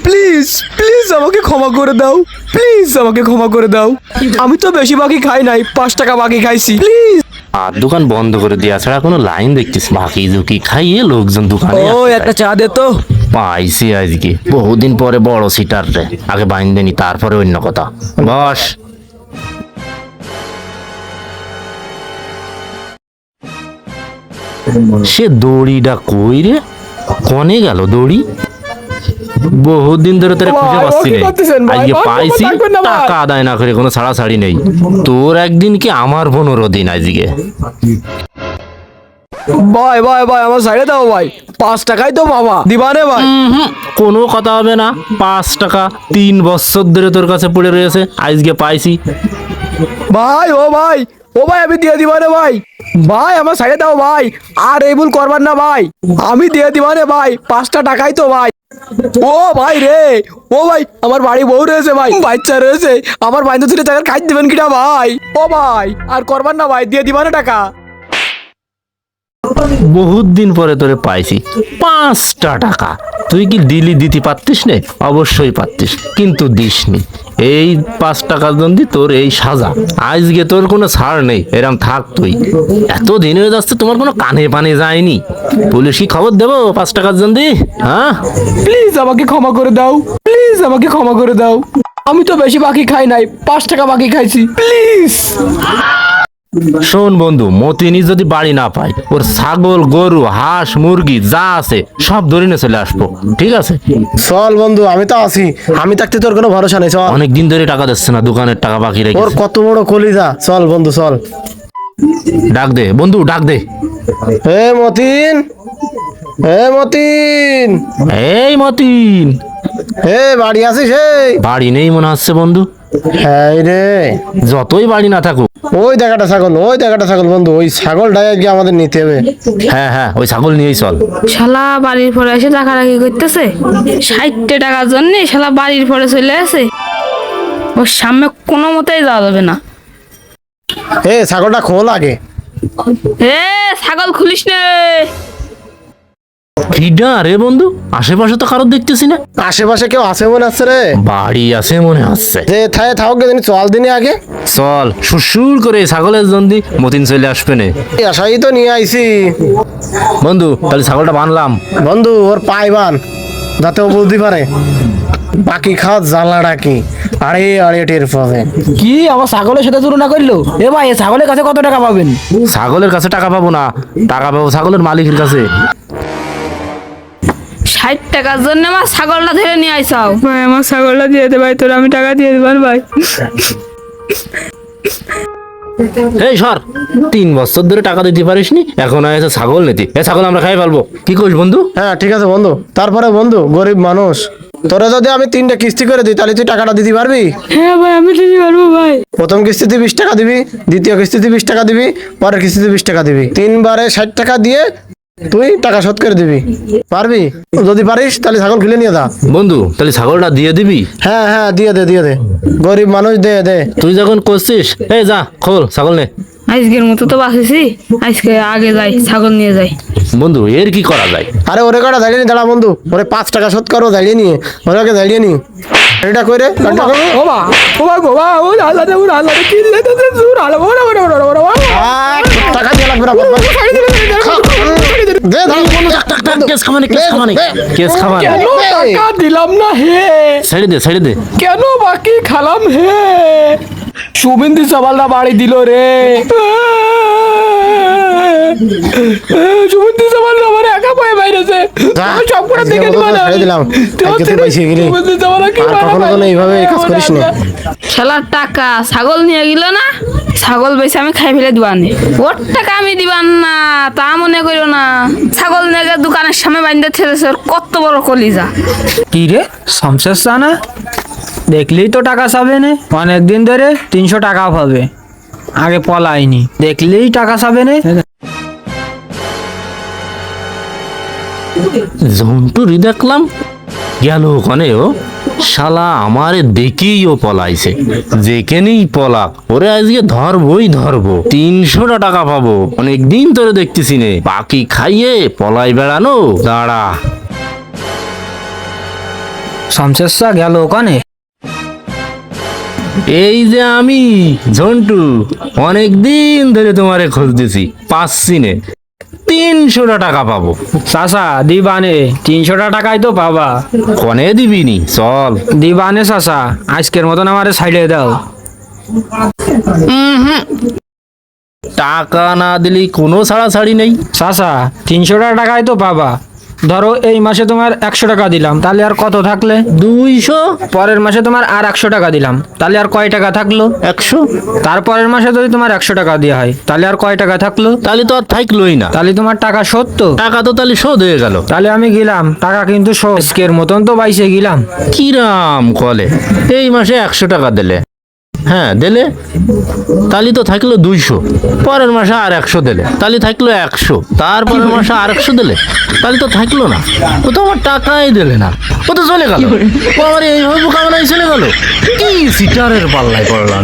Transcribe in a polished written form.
Please please আমাকে ক্ষমা করে দাও, প্লিজ আমাকে ক্ষমা করে দাও। আমি তো বেশি বাকি খাই নাই, 5 টাকা বাকি খাইছি, প্লিজ। আর দোকান বন্ধ করে দেওয়া ছাড়া কোনো লাইন দেখতিস বাকি ঝুঁকি খাইয়ে লোকজন দোকানে ও একটা চা দে তো। পাইছি আজকে বহুদিন পরে বড় সিটার রে, আগে বাইন্দেনি তারপরে অন্য কথা। বস। সে দড়িটা কই রে, কনে গেল দড়ি? বহুদিন ধরে তোরে খুঁজে পাচ্ছি না, আজকে পাইছি। টাকা আদায় না করে কোনো ছাড়াছাড়ি নেই তোর। একদিন কি আমার 15 দিন আজকে। ভাই ভাই ভাই আমার সাইডে দাও ভাই, 5 টাকাই তো বাবা দিবানে ভাই। কোনো কথা হবে না। 5 টাকা 3 বছর ধরে তোর কাছে পড়ে রয়েছে, আজকে পাইছি। ভাই ও ভাই, ও ভাই আমি দিয়ে দিবানে ভাই। ভাই আমার সাইডে দাও ভাই, আর এই ভুল করবার না ভাই, আমি দিয়ে দিবানে ভাই। 5টা টাকাই তো ভাই। ও ভাই রে, ও ভাই আমার বাড়ি বউ রয়েছে ভাই, বাচ্চা রয়েছে, আমার বাইন্দা তুলে টাকা কাজ দিবেন কিনা ভাই? ও ভাই আর করবার না ভাই, দিয়ে দিবানে টাকা। বহুত দিন পরে তোরে পাইছি, 5টা টাকা। তুই কি দিতে পারতিস নে? অবশ্যই পারতিস, কিন্তু দিসনি। এই 5 টাকার জন্য তোর এই সাজা। আজকে তোর কোনো ছাড় নেই, এরম থাক তুই। এত দিন হয়ে যাচ্ছে তোমার কোনো কানে পানে যায়নি। পুলিশি খবর দেবো 5 টাকার জন্য? হ্যাঁ প্লিজ আমাকে ক্ষমা করে দাও, প্লিজ আমাকে ক্ষমা করে দাও। আমি তো বেশি বাকি খাই নাই, 5 টাকা বাকি খাইছি, প্লিজ। শোন বন্ধু, মতিনি যদি বাড়ি না পায়, ওর ছাগল গরু হাঁস মুরগি যা আছে সব ধরে নিয়ে চলে আসবো, ঠিক আছে? চল বন্ধু, আমি তো আছি, আমি থাকতে তোর কোনো ভরসা নেই। চল, অনেক দিন ধরে টাকা দিচ্ছে না, দোকানের টাকা বাকি ওর রেখেছে। কত বড় কলিজা। চল বন্ধু চল। ডাক দে বন্ধু, ডাক দে। হে মতিন, হে মতিন, এই মতিন, হে বাড়ি আছিস? এই বাড়ি নেই মনে হচ্ছে বন্ধু। হ্যাঁ রে, যতই বাড়ি না থাকুক, ওই দেখাটা ছাগল, ওই দেখাটা ছাগল বন্ধু, ওই ছাগলটাই আজকে আমাদের নিতে হবে। হ্যাঁ হ্যাঁ ওই ছাগল নিয়েই চল। শালা বাড়ির পরে এসে টাকা রাখি করতেছে, 60 টাকার জন্য শালা বাড়ির পরে চলে আসে। ওর সামনে কোনো মতেই যাওয়া যাবে না। এ ছাগলটা খোল আগে। এ ছাগল খুলিস নে। কিডা রে বন্ধু? আশেপাশে তো কারো দেখতেছি না। আশেপাশে কেউ আছে মনে হচ্ছে রে। বাড়ি আছে মনে হচ্ছে। যে থায় থাক গে, চল দিনে আগে। চল, সুর করে ছাগলের জন্দি মতিন চলে আসবে না। এই আশাই তো নিয়ে আইছি বন্ধু, তাহলে ছাগলটা বানলাম। বন্ধু, ওর পাই বান, যাতে ও বুঝতে পারে বাকি খাওয়া জ্বালাটা কি। আরে আরে টের পাবে। কি আমার ছাগলের সাথে তুলনা করলো? এ ভাই এ ছাগলের কাছে কত টাকা পাবেন? ছাগলের কাছে টাকা পাবো না, টাকা পাবো ছাগলের মালিকের কাছে। 60 টাকার জন্য আমার ছাগলটা ধরে নিয়ে আইসাও। ভাই আমার ছাগলটা দিয়ে দে ভাই, তোর আমি টাকা দিয়ে দেবার ভাই। এই সর, 3 বছর ধরে টাকা দিতে পারিসনি, এখন আছে ছাগল নিতি। এ ছাগল আমরা খাই ফেলবো, কি করিস বন্ধু? হ্যাঁ ঠিক আছে বন্ধু। তারপরে বন্ধু, গরিব মানুষ, তোরা যদি আমি 3টা কিস্তি করে দিই, তাহলে তুই টাকাটা দিতে পারবি? হ্যাঁ ভাই আমি দিতে পারবো ভাই। প্রথম কিস্তিতে 20 টাকা দিবি, দ্বিতীয় কিস্তিতে 20 টাকা দিবি, পরের কিস্তিতে 20 টাকা দিবি। 3 বারে 60 টাকা দিয়ে তুই টাকা শোধ করে দিবি। পারবি? যদি পারিস তাহলে ছাগল খুলে নিয়ে যা। বন্ধু তাহলে ছাগলটা দিয়ে দিবি? হ্যাঁ হ্যাঁ দিয়ে দে, দিয়ে দে, গরিব মানুষ, দে দে। তুই যখন করছিস, এই যা খোল ছাগল নে। আজকের মতো তো বাঁচেছি, আজকে আগে যাই ছাগল নিয়ে যাই। বন্ধু এর কি করা যায়? আরে ওরে কটা দাঁড়িয়ে নি, দাঁড়া বন্ধু, ওরে 5 টাকা শোধ করো, দাঁড়িয়ে নিয়ে ওরাকে দাঁড়িয়ে নি। এটা করে গাড়িটা করো। ও বা ও বা গো বা ও আল্লাহ রে, ও আল্লাহ রে, কি দিলে তো জোর আলো ওরে ওরে ওরে ওরে ওরে। টাকা দিয়ে লাগবে না, দে দাঁড়া বন্ধু। কেস খামানে, কেস খামানে, কেস খামানে। কেন টাকা দিলাম না হে? ছেড়ে দে, ছেড়ে দে। কেন বাকি খালাম হে? শুভেন্দু সবালটা বাড়ি দিল রে। শুভেন্দু সবাল আমার একা পায়ে বাইরেছে, আমি সব করে দেখে ছেড়ে দিলাম, আজকে তুই পাইছি গেলি। আর কখনো কোনো এইভাবে কাজ করিস না। শালার টাকা ছাগল নিয়ে গেল না, ছাগল বেশি আমি খাই ফেলে দিবানি। ওর টাকা আমি দিবান না তা মনে করো না। ছাগল নিয়ে গিয়ে দোকানের সামনে বাইন্দা ছেড়েছে, ওর কত বড় কলিজা। কি রে সমস্যা না? দেখলেই তো টাকা চাবে না, অনেকদিন ধরে 300 টাকা পাবে, আগে পলাইনি, দেখলেই টাকা চাবে না। জন্টুরি দেখলাম গেল ওখানে, ও শালা আমারে দেখেই ও পলাইছে। যেখানেই পলাক ওরে আজকে ধরবই ধরবো, 300টা টাকা পাবো। অনেকদিন ধরে দেখতেছি নে, বাকি খাইয়ে পলাই বেড়ানো। দাঁড়া, শামশেরশা গেল ওখানে। এই যে আমি ঝন্টু অনেক দিন ধরে তোমারে খোঁজ দিছি, পাচ্ছি নে। 300 টাকা পাবো। চাচা দিবানে, 300 টাকাই তো পাবা। কনে দিবিনি, চল। দিবানে চাচা, আজকের মতন আমারে ছাইড়ে দাও। টাকা না দিলি কোনো ছাড়াছাড়ি নেই। চাচা 300 টাকাই তো পাবা। ধরো এই মাসে তোমার 100 টাকা দিলাম, তাহলে আর কত থাকলে? 200। পরের মাসে তোমার আর 100 টাকা দিলাম, তাহলে আর কয় টাকা থাকলো? 100। তারপরের মাসে যদি তোমার 100 টাকা দেওয়া হয়, তাহলে আর কয় টাকা থাকলো? তাহলে তো আর থাকলোই না। তাহলে তোমার টাকা শোধ তো? টাকা তো তাহলে শোধ হয়ে গেল। তাহলে আমি গেলাম, টাকা কিন্তু শোধ। আজকের মতন তো বাইসে গেলাম। কিরাম কলে এই মাসে 100 টাকা দিলে, হ্যাঁ দিলে, তাহলে তো থাকলো 200। পরের মাসে আর 100 দিলে, তাহলে থাকলো 100। তারপরের মাসে আর 100 দিলে, তাহলে তো থাকলো না। ও তো আমার টাকাই দিলে না, ও তো চলে গেল। ও আমার এইভাবে বোকা বানাই চলে গেল। কি সিটারের পাল্লায় পড়লাম।